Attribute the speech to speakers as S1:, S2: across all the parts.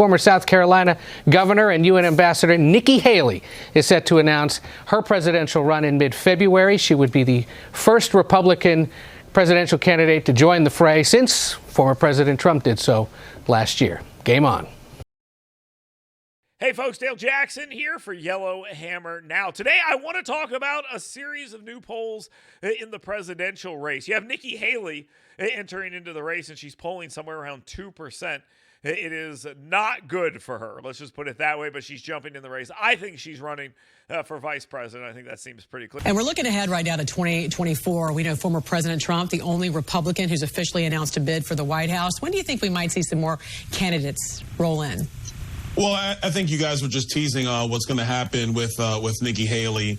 S1: Former South Carolina Governor and UN Ambassador Nikki Haley is set to announce her presidential run in mid-February. She would be the first Republican presidential candidate to join the fray since former President Trump did so last year. Game on.
S2: Hey folks, Dale Jackson here for Yellow Hammer Now. Today I want to talk about a series of new polls in the presidential race. You have Nikki Haley entering into the race, and she's polling somewhere around 2%. It is not good for her. Let's just put it that way, but she's jumping in the race. I think she's running for vice president. I think that seems pretty clear.
S3: And we're looking ahead right now to 2024. We know former President Trump, the only Republican who's officially announced a bid for the White House. When do you think we might see some more candidates roll in?
S4: Well, I think you guys were just teasing what's going to happen with Nikki Haley,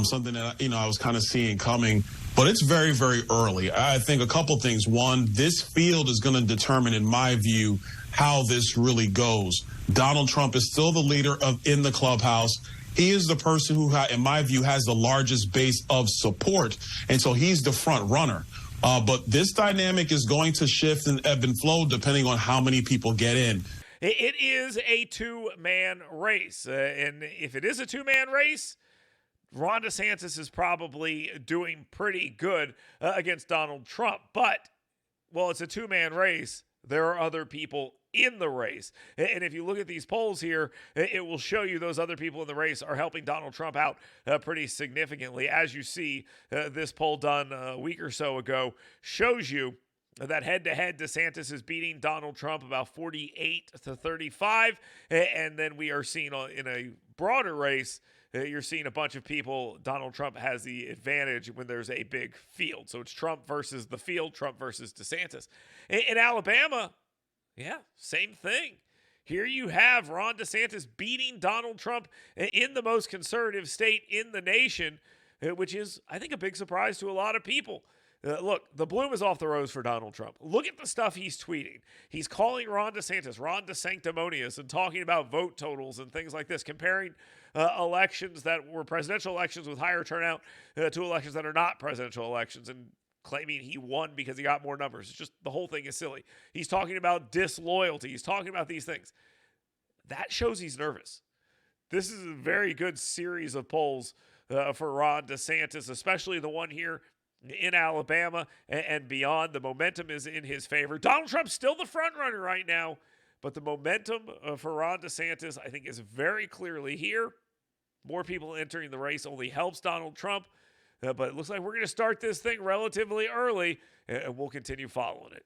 S4: something that, I was kind of seeing coming. But it's very, very early. I think a couple things. One, this field is going to determine, in my view, how this really goes. Donald Trump is still the leader in the clubhouse. He is the person who, in my view, has the largest base of support. And so he's the front runner. But this dynamic is going to shift and ebb and flow depending on how many people get in.
S2: It is a two-man race. And if it is a two-man race, Ron DeSantis is probably doing pretty good against Donald Trump. But, well, it's a two-man race. There are other people in the race. And if you look at these polls here, it will show you those other people in the race are helping Donald Trump out pretty significantly. As you see, this poll done a week or so ago shows you that head-to-head, DeSantis is beating Donald Trump about 48-35. And then we are seeing in a broader race, you're seeing a bunch of people. Donald Trump has the advantage when there's a big field. So it's Trump versus the field, Trump versus DeSantis. In Alabama, yeah, same thing. Here you have Ron DeSantis beating Donald Trump in the most conservative state in the nation, which is, I think, a big surprise to a lot of people. Look, the bloom is off the rose for Donald Trump. Look at the stuff he's tweeting. He's calling Ron DeSantis Ron DeSanctimonious and talking about vote totals and things like this, comparing elections that were presidential elections with higher turnout to elections that are not presidential elections, and claiming he won because he got more numbers. It's just, the whole thing is silly. He's talking about disloyalty. He's talking about these things. That shows he's nervous. This is a very good series of polls for Ron DeSantis, especially the one here in Alabama and beyond. The momentum is in his favor. Donald Trump's still the front runner right now, but the momentum for Ron DeSantis, I think, is very clearly here. More people entering the race only helps Donald Trump, but it looks like we're going to start this thing relatively early, and we'll continue following it.